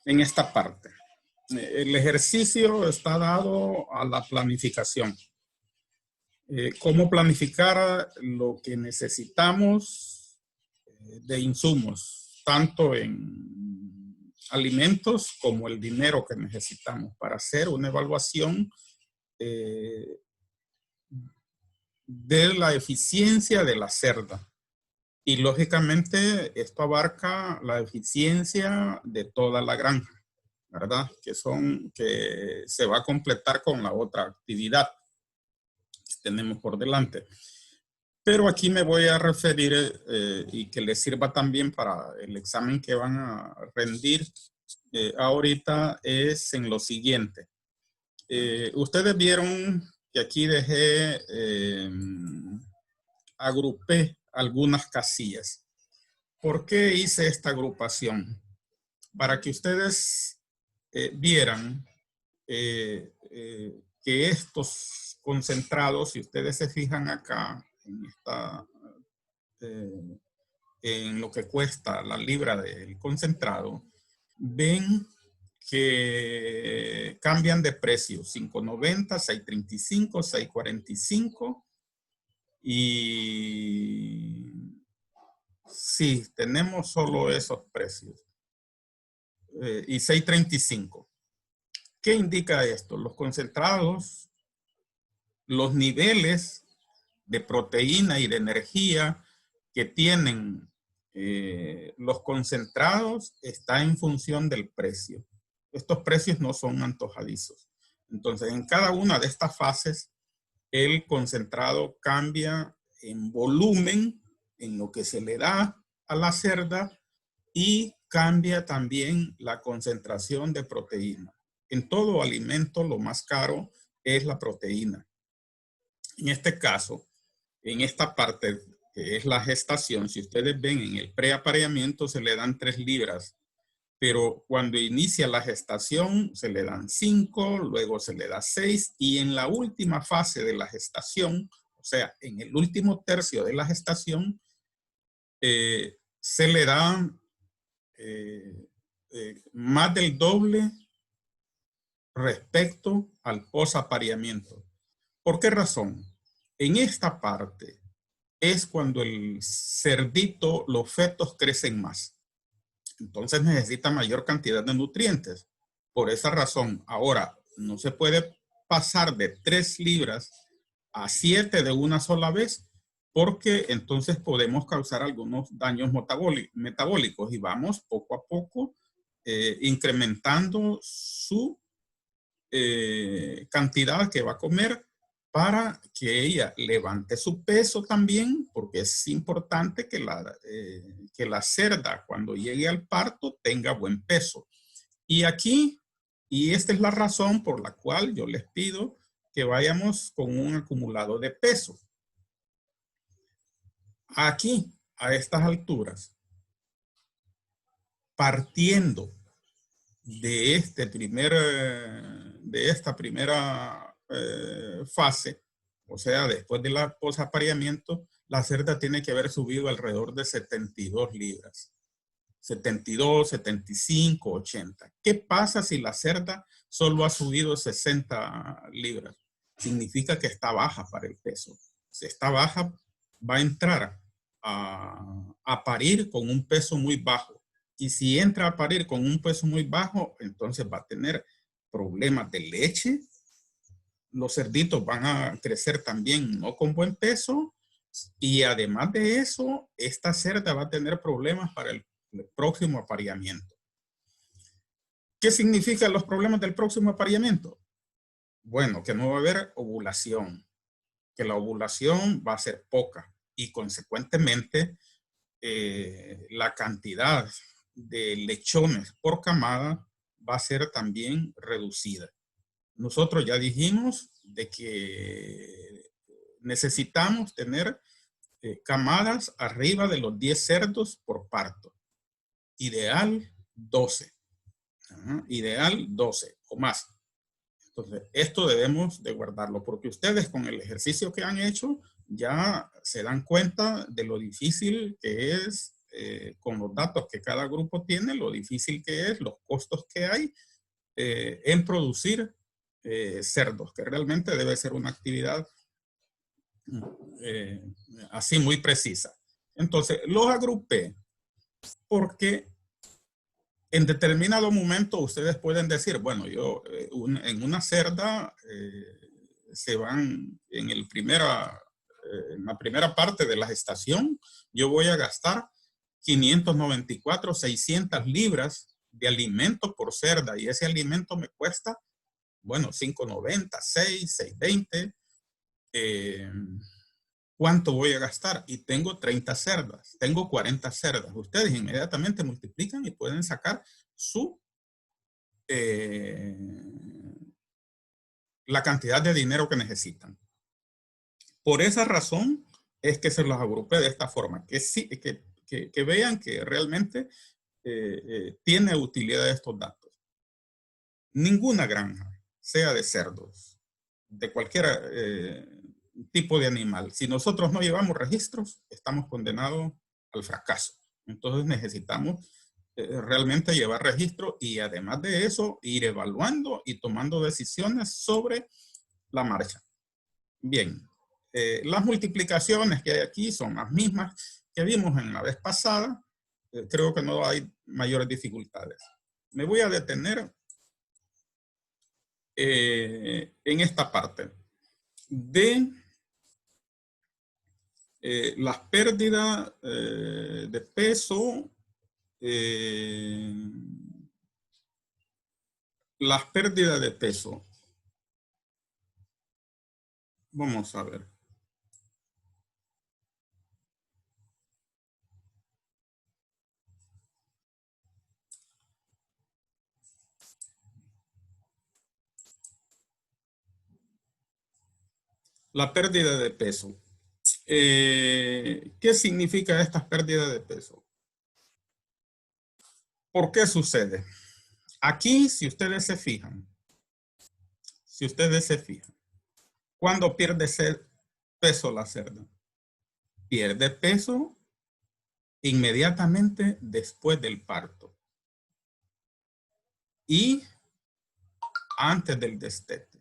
en esta parte. El ejercicio está dado a la planificación. ¿Cómo planificar lo que necesitamos de insumos, tanto en alimentos como el dinero que necesitamos para hacer una evaluación de la eficiencia de la cerda? Y lógicamente esto abarca la eficiencia de toda la granja, ¿verdad? Que se va a completar con la otra actividad que tenemos por delante. Pero aquí me voy a referir y que les sirva también para el examen que van a rendir ahorita es en lo siguiente. Ustedes vieron que aquí agrupé algunas casillas. ¿Por qué hice esta agrupación? Para que ustedes vieran que estos concentrados, si ustedes se fijan acá en lo que cuesta la libra del concentrado, ven que cambian de precio, $5.90, $6.35, $6.45 y sí, tenemos solo esos precios. Y $6.35. ¿Qué indica esto? Los concentrados, los niveles de proteína y de energía que tienen los concentrados está en función del precio. Estos precios no son antojadizos. Entonces, en cada una de estas fases, el concentrado cambia en volumen, en lo que se le da a la cerda, y cambia también la concentración de proteína. En todo alimento, lo más caro es la proteína. En este caso, en esta parte que es la gestación, si ustedes ven en el preapareamiento se le dan 3 libras, pero cuando inicia la gestación se le dan 5, luego se le da 6 y en la última fase de la gestación, o sea, en el último tercio de la gestación, se le dan más del doble respecto al posapareamiento. ¿Por qué razón? En esta parte es cuando el cerdito, los fetos crecen más. Entonces necesita mayor cantidad de nutrientes. Por esa razón, ahora no se puede pasar de 3 libras a 7 de una sola vez, porque entonces podemos causar algunos daños metabólicos y vamos poco a poco incrementando su cantidad que va a comer para que ella levante su peso también, porque es importante que la cerda cuando llegue al parto tenga buen peso. Y aquí, y esta es la razón por la cual yo les pido que vayamos con un acumulado de peso. Aquí, a estas alturas, partiendo de esta primera fase, o sea, después del posapareamiento, la cerda tiene que haber subido alrededor de 72 libras. 72, 75, 80. ¿Qué pasa si la cerda solo ha subido 60 libras? Significa que está baja para el peso. Si está baja, va a entrar a parir con un peso muy bajo. Y si entra a parir con un peso muy bajo, entonces va a tener problemas de leche. Los cerditos van a crecer también no con buen peso. Y además de eso, esta cerda va a tener problemas para el próximo apareamiento. ¿Qué significan los problemas del próximo apareamiento? Bueno, que no va a haber ovulación, que la ovulación va a ser poca y consecuentemente la cantidad de lechones por camada va a ser también reducida. Nosotros ya dijimos de que necesitamos tener camadas arriba de los 10 cerdos por parto. Ideal 12. Ideal 12 o más. Entonces, esto debemos de guardarlo porque ustedes con el ejercicio que han hecho ya se dan cuenta de lo difícil que es con los datos que cada grupo tiene, lo difícil que es, los costos que hay en producir cerdos, que realmente debe ser una actividad así muy precisa. Entonces, los agrupé porque en determinado momento ustedes pueden decir, bueno, yo en una cerda se van en la primera parte de la gestación, yo voy a gastar 594, 600 libras de alimento por cerda y ese alimento me cuesta, bueno, 5.90, 6, 6.20. ¿Cuánto voy a gastar? Y tengo 30 cerdas, tengo 40 cerdas. Ustedes inmediatamente multiplican y pueden sacar la cantidad de dinero que necesitan. Por esa razón es que se los agrupé de esta forma, que vean que realmente tiene utilidad estos datos. Ninguna granja, sea de cerdos, de cualquier tipo de animal, si nosotros no llevamos registros, estamos condenados al fracaso. Entonces necesitamos realmente llevar registro y además de eso, ir evaluando y tomando decisiones sobre la marcha. Bien, las multiplicaciones que hay aquí son las mismas que vimos en la vez pasada. Creo que no hay mayores dificultades. Me voy a detener en esta parte de las pérdidas de peso, las pérdidas de peso. Vamos a ver. La pérdida de peso. ¿Qué significa estas pérdidas de peso? ¿Por qué sucede? Aquí, si ustedes se fijan, ¿cuándo pierde peso la cerda? Pierde peso inmediatamente después del parto y antes del destete.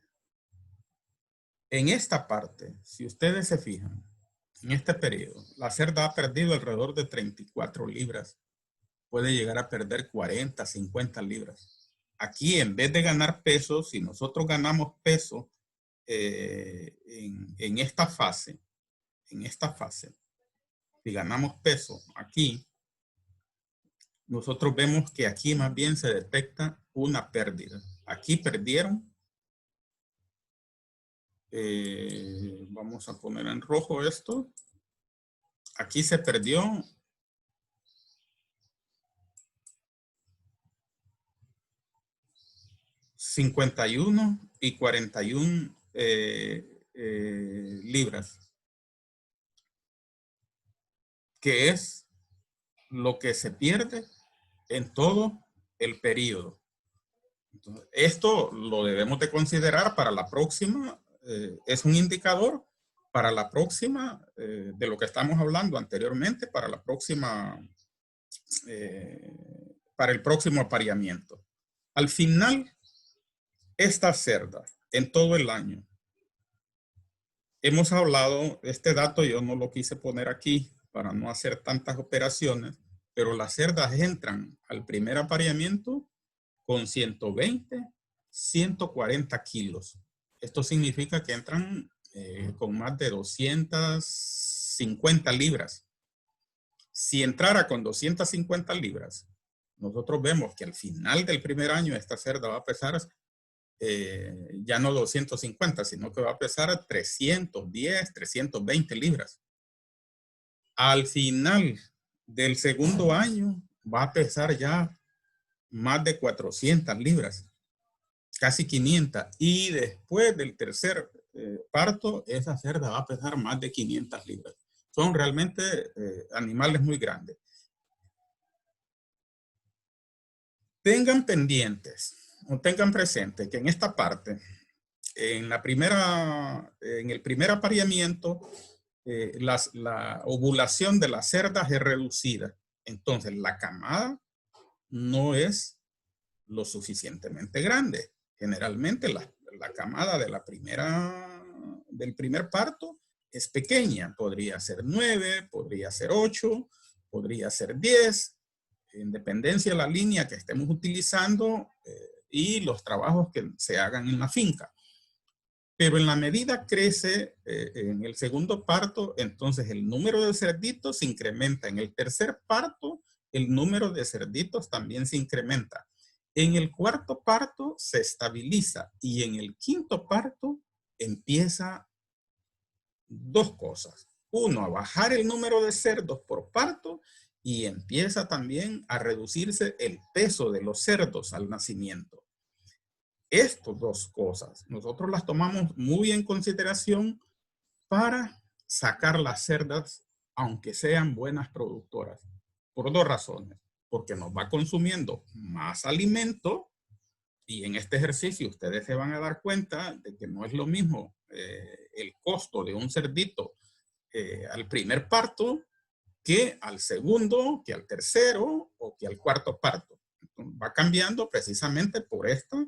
En esta parte, si ustedes se fijan, en este periodo, la cerda ha perdido alrededor de 34 libras. Puede llegar a perder 40, 50 libras. Aquí, en vez de ganar peso, si nosotros ganamos peso en esta fase, si ganamos peso aquí, nosotros vemos que aquí más bien se detecta una pérdida. Aquí perdieron. Vamos a poner en rojo esto. Aquí se perdió 51 y 41 libras, que es lo que se pierde en todo el periodo. Entonces, esto lo debemos de considerar para la próxima, es un indicador para la próxima, de lo que estamos hablando anteriormente, para la próxima, para el próximo apareamiento. Al final, esta cerda, en todo el año, hemos hablado, este dato yo no lo quise poner aquí para no hacer tantas operaciones, pero las cerdas entran al primer apareamiento con 120, 140 kilos. Esto significa que entran con más de 250 libras. Si entrara con 250 libras, nosotros vemos que al final del primer año esta cerda va a pesar ya no 250, sino que va a pesar 310, 320 libras. Al final del segundo año va a pesar ya más de 400 libras, casi 500. Y después del tercer parto, esa cerda va a pesar más de 500 libras. Son realmente animales muy grandes. Tengan pendientes o tengan presente que en esta parte, en el primer apareamiento, la ovulación de las cerdas es reducida. Entonces, la camada no es lo suficientemente grande. Generalmente, la camada de del primer parto es pequeña. Podría ser 9, podría ser 8, podría ser 10, en dependencia de la línea que estemos utilizando y los trabajos que se hagan en la finca. Pero en la medida crece en el segundo parto, entonces el número de cerditos se incrementa. En el tercer parto, el número de cerditos también se incrementa. En el cuarto parto se estabiliza y en el quinto parto empieza dos cosas. Uno, a bajar el número de cerdos por parto y empieza también a reducirse el peso de los cerdos al nacimiento. Estas dos cosas nosotros las tomamos muy en consideración para sacar las cerdas, aunque sean buenas productoras, por dos razones. Porque nos va consumiendo más alimento y en este ejercicio ustedes se van a dar cuenta de que no es lo mismo el costo de un cerdito al primer parto que al segundo, que al tercero o que al cuarto parto. Entonces, va cambiando precisamente por esta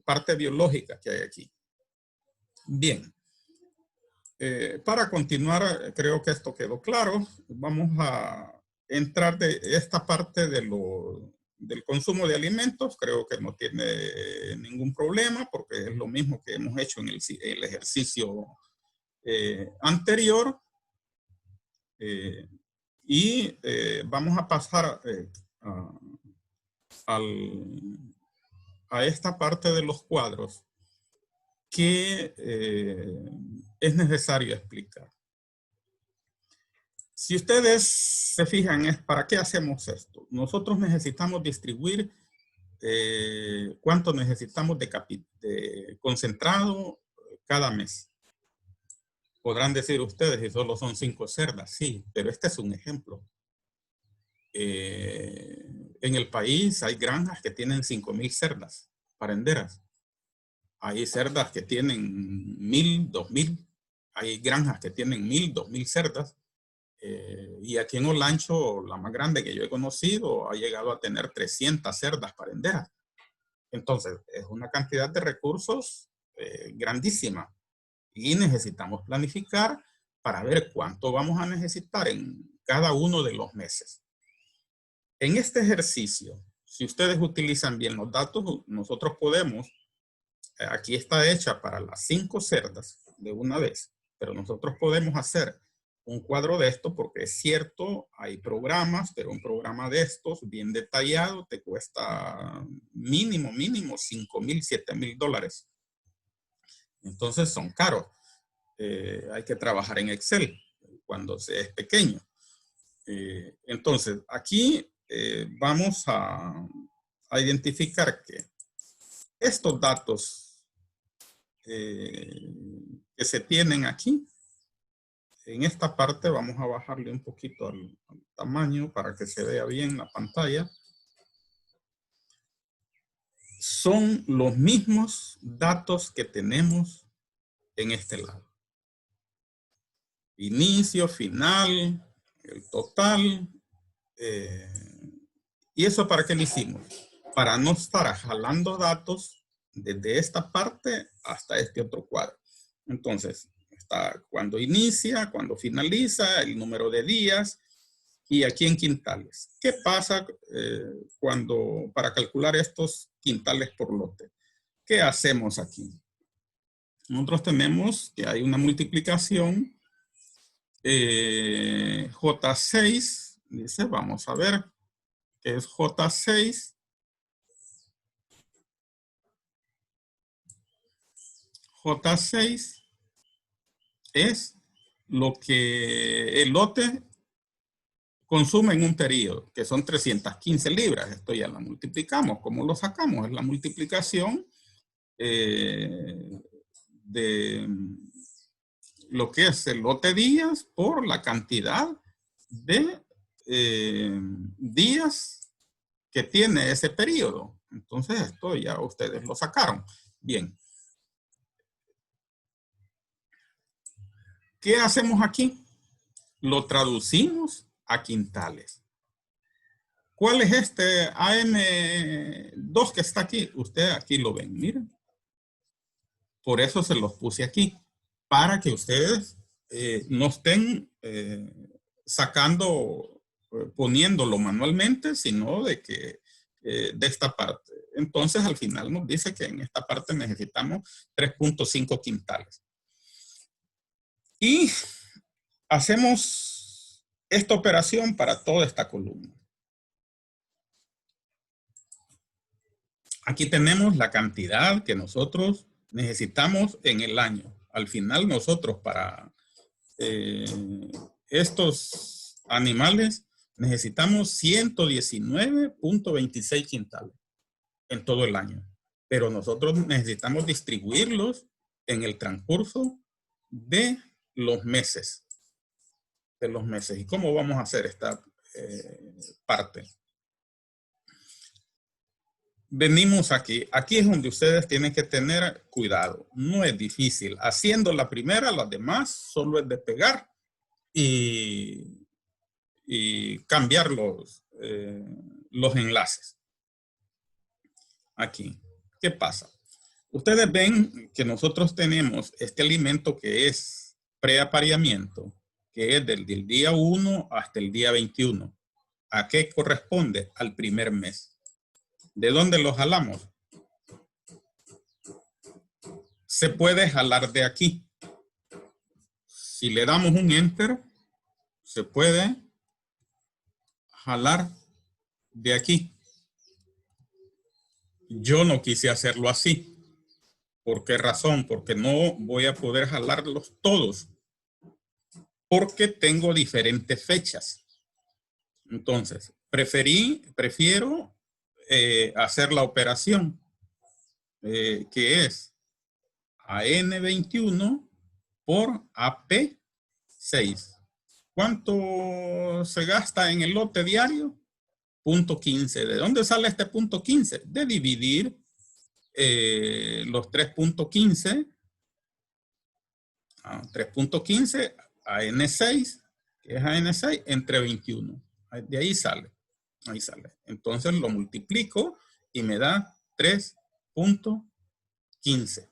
parte biológica que hay aquí. Bien. Para continuar, creo que esto quedó claro. Vamos a entrar de esta parte del consumo de alimentos. Creo que no tiene ningún problema porque es lo mismo que hemos hecho en el ejercicio anterior. Vamos a pasar a esta parte de los cuadros que es necesario explicar. Si ustedes se fijan, ¿para qué hacemos esto? Nosotros necesitamos distribuir cuánto necesitamos de concentrado cada mes. Podrán decir ustedes, si solo son 5 cerdas, sí, pero este es un ejemplo. En el país hay granjas que tienen 5,000 cerdas parenderas. Hay cerdas que tienen 1,000, 2,000. Hay granjas que tienen 1,000, 2,000 cerdas. Y aquí en Olancho, la más grande que yo he conocido, ha llegado a tener 300 cerdas parenderas. Entonces, es una cantidad de recursos grandísima. Y necesitamos planificar para ver cuánto vamos a necesitar en cada uno de los meses. En este ejercicio, si ustedes utilizan bien los datos, nosotros podemos, aquí está hecha para las 5 cerdas de una vez, pero nosotros podemos hacer un cuadro de esto porque es cierto, hay programas, pero un programa de estos bien detallado te cuesta mínimo $5,000, $7,000. Entonces son caros. Hay que trabajar en Excel cuando se es pequeño. Entonces, aquí vamos a identificar que estos datos que se tienen aquí, en esta parte vamos a bajarle un poquito al tamaño para que se vea bien la pantalla. Son los mismos datos que tenemos en este lado. Inicio, final, el total. ¿Y eso para qué lo hicimos? Para no estar jalando datos desde esta parte hasta este otro cuadro. Entonces, está cuando inicia, cuando finaliza, el número de días y aquí en quintales. ¿Qué pasa para calcular estos quintales por lote? ¿Qué hacemos aquí? Nosotros tenemos que hay una multiplicación J6, dice, vamos a ver, que es J6. J6 es lo que el lote consume en un periodo, que son 315 libras. Esto ya lo multiplicamos. ¿Cómo lo sacamos? Es la multiplicación de lo que es el lote días por la cantidad de días que tiene ese periodo. Entonces esto ya ustedes lo sacaron. Bien. ¿Qué hacemos aquí? Lo traducimos a quintales. ¿Cuál es este AM2 que está aquí? Usted aquí lo ven, miren. Por eso se los puse aquí, para que ustedes no estén poniéndolo manualmente, sino de que de esta parte. Entonces, al final nos dice que en esta parte necesitamos 3.5 quintales. Y hacemos esta operación para toda esta columna. Aquí tenemos la cantidad que nosotros necesitamos en el año. Al final nosotros para estos animales necesitamos 119.26 quintales en todo el año. Pero nosotros necesitamos distribuirlos en el transcurso de los meses. ¿Y cómo vamos a hacer esta parte? Venimos aquí. Aquí es donde ustedes tienen que tener cuidado. No es difícil. Haciendo la primera, las demás solo es de pegar y cambiar los enlaces. Aquí. ¿Qué pasa? Ustedes ven que nosotros tenemos este alimento que es preapareamiento, que es del día 1 hasta el día 21. ¿A qué corresponde? Al primer mes. ¿De dónde lo jalamos? Se puede jalar de aquí. Si le damos un enter, se puede jalar de aquí. Yo no quise hacerlo así. ¿Por qué razón? Porque no voy a poder jalarlos todos. Porque tengo diferentes fechas. Entonces, prefiero hacer la operación que es AN21 por AP6. ¿Cuánto se gasta en el lote diario? 0.15. ¿De dónde sale este 0.15? De dividir los 3.15 3.15 a N6, que es AN6, entre 21. De ahí sale. Ahí sale. Entonces lo multiplico y me da 3.15.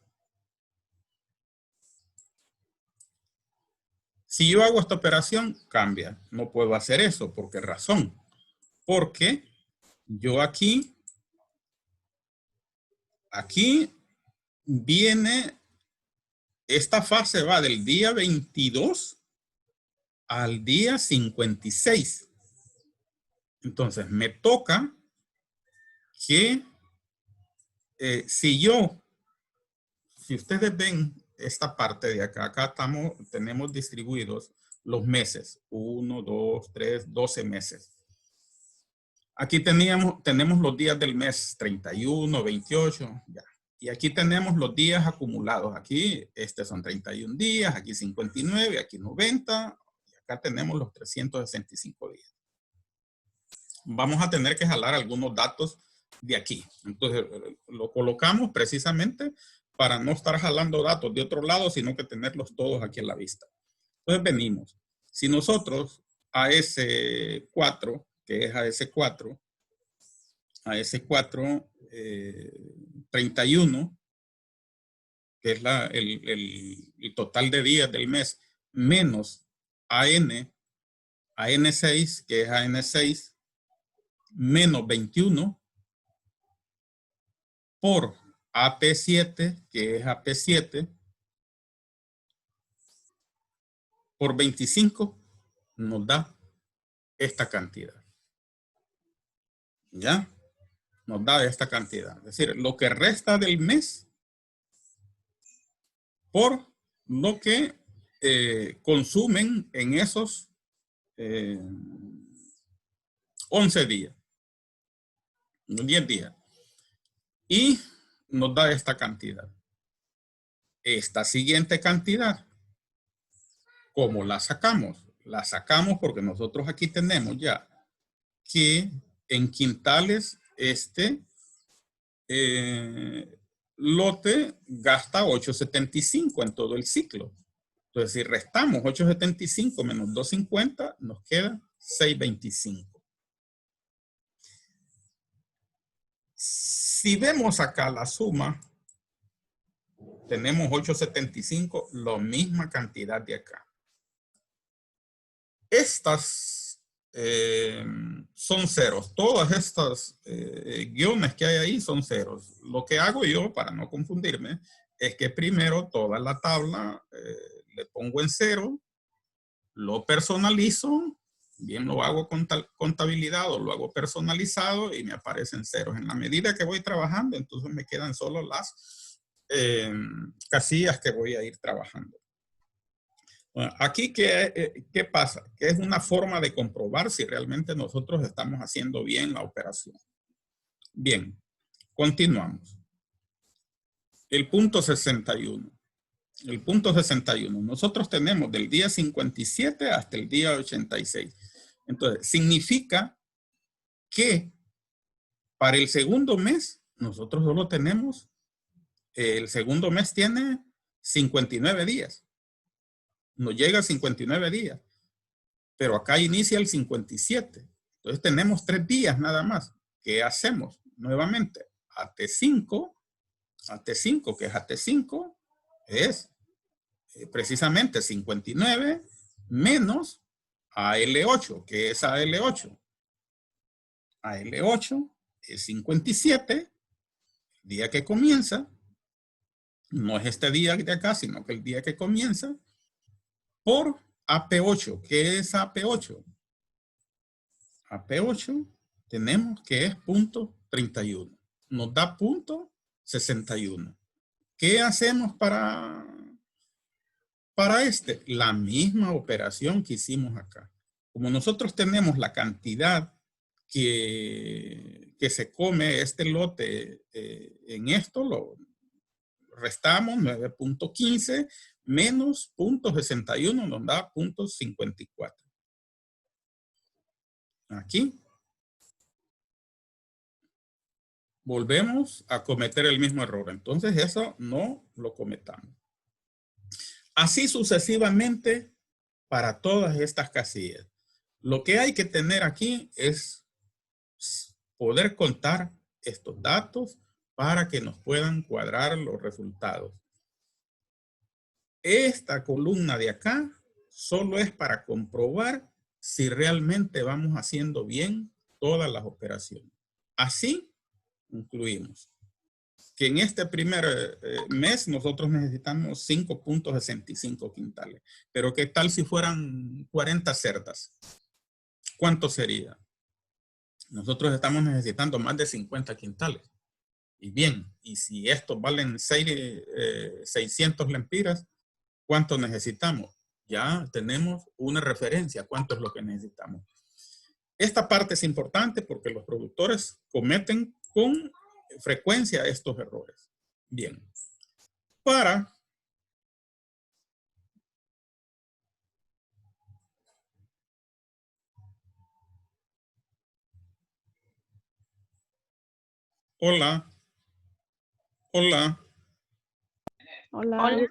Si yo hago esta operación, cambia. No puedo hacer eso. ¿Por qué razón? Porque yo aquí viene, esta fase va del día 22 al día 56. Entonces me toca que si ustedes ven esta parte de acá, tenemos distribuidos los meses, 1, 2, 3, 12 meses. Aquí tenemos los días del mes 31, 28, ya. Y aquí tenemos los días acumulados. Aquí son 31 días, aquí 59, aquí 90, y acá tenemos los 365 días. Vamos a tener que jalar algunos datos de aquí. Entonces, lo colocamos precisamente para no estar jalando datos de otro lado, sino que tenerlos todos aquí a la vista. Entonces, venimos. Si nosotros a ese 4, que es a ese 4, 31, que es el total de días del mes, menos AN6, que es AN6, menos 21, por AP7, que es AP7, por 25, nos da esta cantidad. ¿Ya? Nos da esta cantidad. Es decir, lo que resta del mes por lo que consumen en esos 11 días, 10 días. Y nos da esta cantidad. Esta siguiente cantidad, ¿cómo la sacamos? La sacamos porque nosotros aquí tenemos ya que en quintales lote gasta 8.75 en todo el ciclo. Entonces, si restamos 8.75 menos 2.50, nos queda 625. Si vemos acá la suma, tenemos 875, la misma cantidad de acá. Estas son ceros. Todas estas guiones que hay ahí son ceros. Lo que hago yo, para no confundirme, es que primero toda la tabla le pongo en cero, lo personalizo, bien lo hago con contabilidad o lo hago personalizado y me aparecen ceros. En la medida que voy trabajando, entonces me quedan solo las casillas que voy a ir trabajando. Bueno, aquí, ¿qué pasa? Que es una forma de comprobar si realmente nosotros estamos haciendo bien la operación. Bien, continuamos. El punto 61. El punto 61. Nosotros tenemos del día 57 hasta el día 86. Entonces, significa que para el segundo mes, nosotros solo tenemos, el segundo mes tiene 59 días. Nos llega a 59 días. Pero acá inicia el 57. Entonces tenemos 3 días nada más. ¿Qué hacemos? Nuevamente, AT5, que es AT5, es precisamente 59 menos AL8, que es AL8. AL8 es 57, el día que comienza, no es este día de acá, sino que el día que comienza, por AP8. ¿Qué es AP8? AP8 tenemos que es punto 31. Nos da punto 61. ¿Qué hacemos para este? La misma operación que hicimos acá. Como nosotros tenemos la cantidad que se come este lote en esto, lo restamos 9.15 menos punto 61 nos da punto 54. Aquí volvemos a cometer el mismo error. Entonces eso no lo cometamos. Así sucesivamente para todas estas casillas. Lo que hay que tener aquí es poder contar estos datos para que nos puedan cuadrar los resultados. Esta columna de acá solo es para comprobar si realmente vamos haciendo bien todas las operaciones. Así concluimos que en este primer mes nosotros necesitamos 5.65 quintales. Pero ¿qué tal si fueran 40 cerdas? ¿Cuánto sería? Nosotros estamos necesitando más de 50 quintales. Y bien, y si estos valen 600 lempiras, ¿cuánto necesitamos? Ya tenemos una referencia, cuánto es lo que necesitamos. Esta parte es importante porque los productores cometen con frecuencia estos errores. Bien. Hola. Hola. Hola.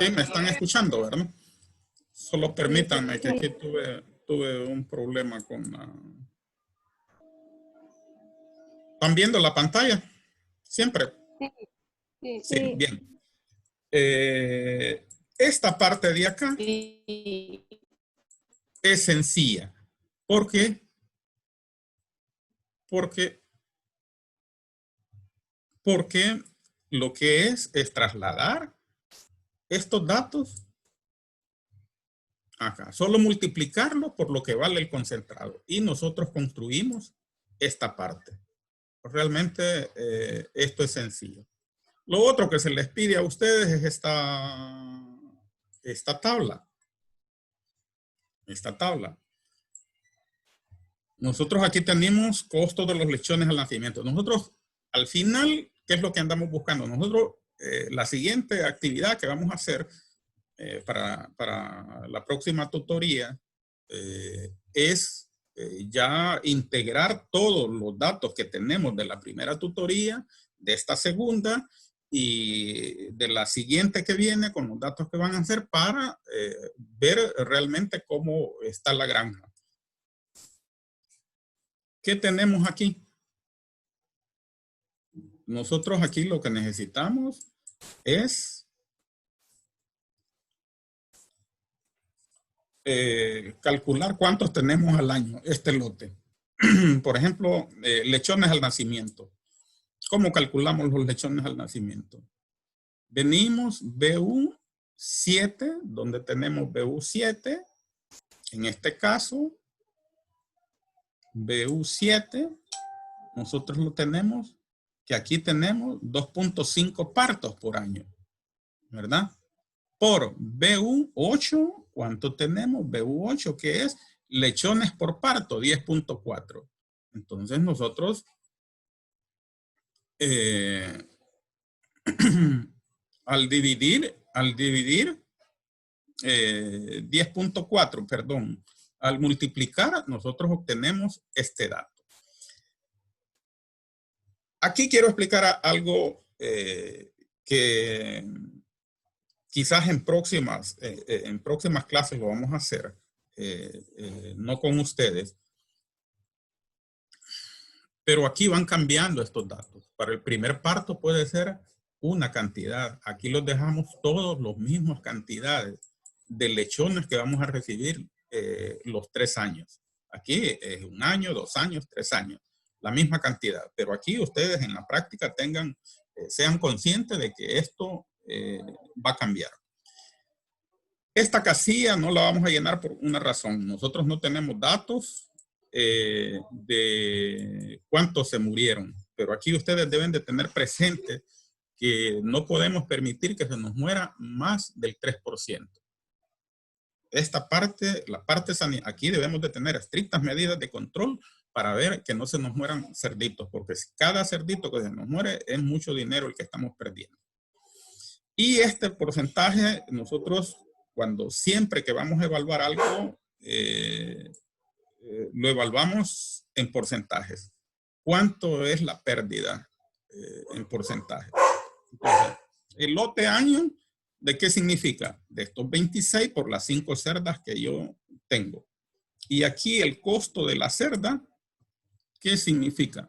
Sí, me están escuchando, ¿verdad? Solo permítanme que aquí tuve un problema con la... ¿Están viendo la pantalla? ¿Siempre? Sí, bien. Esta parte de acá es sencilla. ¿Por qué? Porque lo que es trasladar estos datos acá. Solo multiplicarlo por lo que vale el concentrado. Y nosotros construimos esta parte. Realmente esto es sencillo. Lo otro que se les pide a ustedes es esta tabla. Esta tabla. Nosotros aquí tenemos costos de los lechones al nacimiento. Nosotros, al final, ¿qué es lo que andamos buscando? Nosotros, la siguiente actividad que vamos a hacer para la próxima tutoría es ya integrar todos los datos que tenemos de la primera tutoría, de esta segunda y de la siguiente que viene con los datos que van a hacer para ver realmente cómo está la granja. ¿Qué tenemos aquí? Nosotros aquí lo que necesitamos es calcular cuántos tenemos al año, este lote. Por ejemplo, lechones al nacimiento. ¿Cómo calculamos los lechones al nacimiento? Venimos BU7, donde tenemos BU7. En este caso, BU7, nosotros lo tenemos, que aquí tenemos 2.5 partos por año, ¿verdad? Por BU8, ¿cuánto tenemos? BU8, que es lechones por parto, 10.4. Entonces nosotros al dividir 10.4, perdón, al multiplicar, nosotros obtenemos este dato. Aquí quiero explicar algo que quizás en próximas clases lo vamos a hacer, no con ustedes, pero aquí van cambiando estos datos. Para el primer parto puede ser una cantidad. Aquí los dejamos todos los mismos cantidades de lechones que vamos a recibir los 3 años. Aquí es 1 año, 2 años, 3 años. La misma cantidad. Pero aquí ustedes en la práctica sean conscientes de que esto va a cambiar. Esta casilla no la vamos a llenar por una razón. Nosotros no tenemos datos de cuántos se murieron. Pero aquí ustedes deben de tener presente que no podemos permitir que se nos muera más del 3%. Esta parte, la parte sanitaria, aquí debemos de tener estrictas medidas de control para ver que no se nos mueran cerditos, porque cada cerdito que se nos muere es mucho dinero el que estamos perdiendo. Y este porcentaje, nosotros siempre que vamos a evaluar algo, lo evaluamos en porcentajes. ¿Cuánto es la pérdida en porcentaje? Entonces, el lote año, ¿de qué significa? De estos 26 por las 5 cerdas que yo tengo. Y aquí el costo de la cerda, ¿qué significa?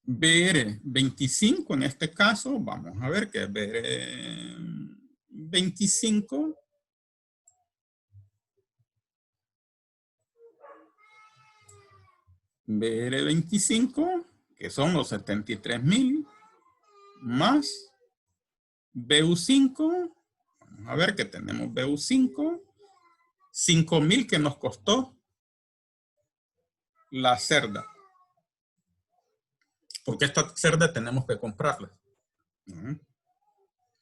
BR 25 en este caso, vamos a ver que es BR 25. BR 25, que son los 73,000, más BU5, vamos a ver que tenemos BU5, 5,000 que nos costó la cerda. Porque esta cerda tenemos que comprarla.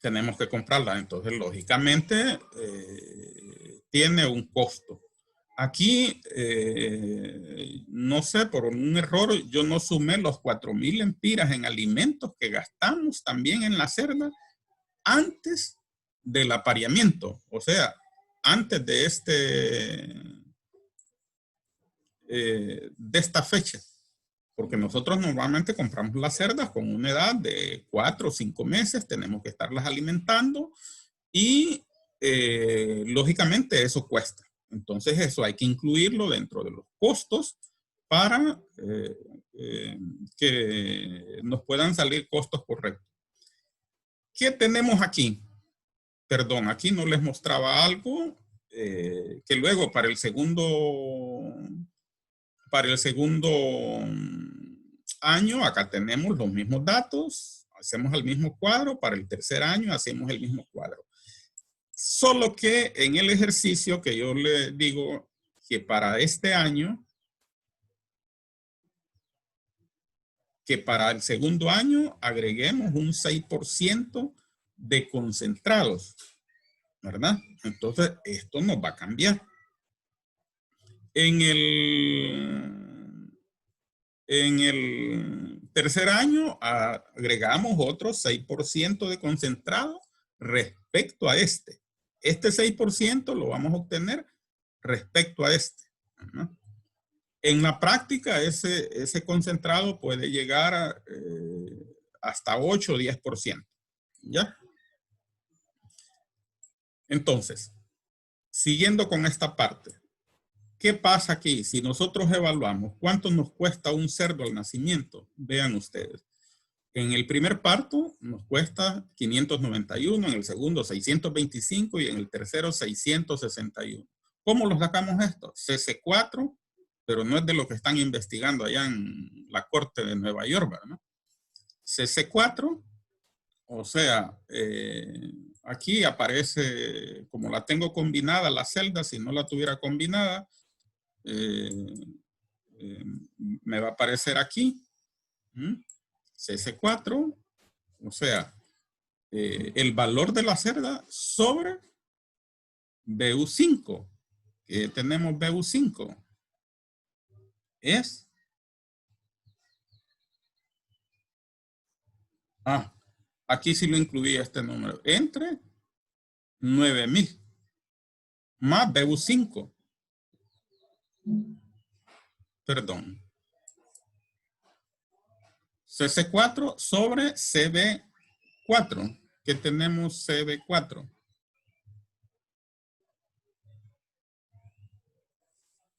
Tenemos que comprarla, entonces lógicamente tiene un costo. Aquí, no sé, por un error, yo no sumé los 4,000 lempiras en alimentos que gastamos también en la cerda antes del apareamiento. O sea, antes de esta fecha. Porque nosotros normalmente compramos las cerdas con una edad de 4 o 5 meses. Tenemos que estarlas alimentando y lógicamente eso cuesta. Entonces eso hay que incluirlo dentro de los costos para que nos puedan salir costos correctos. ¿Qué tenemos aquí? Perdón, aquí no les mostraba algo que luego para el segundo año, acá tenemos los mismos datos, hacemos el mismo cuadro, para el tercer año hacemos el mismo cuadro. Solo que en el ejercicio que yo le digo que para este año, que para el segundo año agreguemos un 6% de concentrados, ¿verdad? Entonces, esto nos va a cambiar. En el tercer año agregamos otro 6% de concentrado respecto a este. Este 6% lo vamos a obtener respecto a este. En la práctica, ese concentrado puede llegar hasta 8 o 10%. ¿Ya? Entonces, siguiendo con esta parte. ¿Qué pasa aquí? Si nosotros evaluamos cuánto nos cuesta un cerdo al nacimiento, vean ustedes. En el primer parto nos cuesta 591, en el segundo 625 y en el tercero 661. ¿Cómo lo sacamos esto? CC4, pero no es de lo que están investigando allá en la corte de Nueva York, ¿verdad? CC4, o sea, aquí aparece, como la tengo combinada la celda, si no la tuviera combinada, me va a aparecer aquí, CC4, o sea, el valor de la cerda sobre BU5, que tenemos BU5, es, aquí sí lo incluí este número, entre 9,000 más BU5, perdón, CC4 sobre CB4, que tenemos CB4,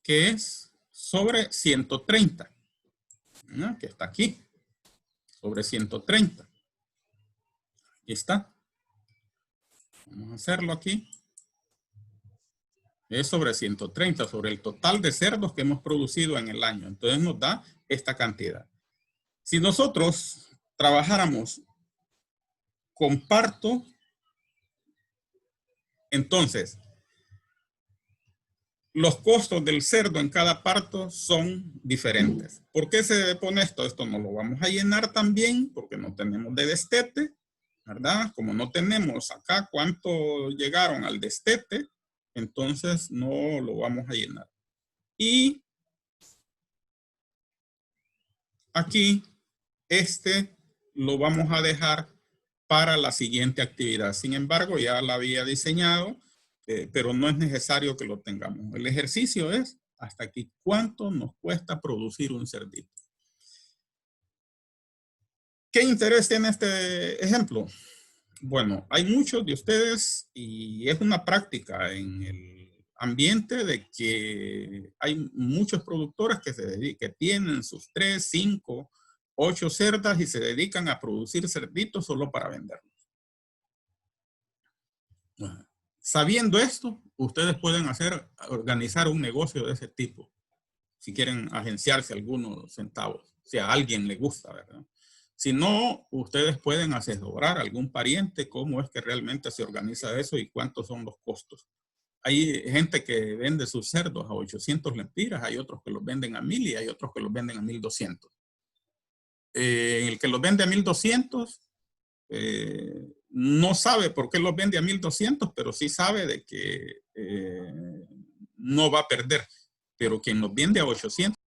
que es sobre 130, ¿no? Que está aquí, sobre 130. Aquí está. Vamos a hacerlo aquí. Es sobre 130, sobre el total de cerdos que hemos producido en el año. Entonces nos da esta cantidad. Si nosotros trabajáramos con parto, entonces los costos del cerdo en cada parto son diferentes. ¿Por qué se pone esto? Esto no lo vamos a llenar también porque no tenemos de destete, ¿verdad? Como no tenemos acá cuánto llegaron al destete, entonces no lo vamos a llenar. Y aquí lo vamos a dejar para la siguiente actividad. Sin embargo, ya la había diseñado, pero no es necesario que lo tengamos. El ejercicio es hasta aquí. ¿Cuánto nos cuesta producir un cerdito? ¿Qué interés tiene este ejemplo? Bueno, hay muchos de ustedes y es una práctica en el ambiente de que hay muchos productores que tienen sus 3, 5, 8 cerdas y se dedican a producir cerditos solo para venderlos. Sabiendo esto, ustedes pueden organizar un negocio de ese tipo. Si quieren agenciarse algunos centavos, si a alguien le gusta, ¿verdad? Si no, ustedes pueden asesorar a algún pariente cómo es que realmente se organiza eso y cuántos son los costos. Hay gente que vende sus cerdos a 800 lempiras, hay otros que los venden a 1,000 y hay otros que los venden a 1,200. El que los vende a 1,200 no sabe por qué los vende a 1,200, pero sí sabe de que no va a perder. Pero quien los vende a 800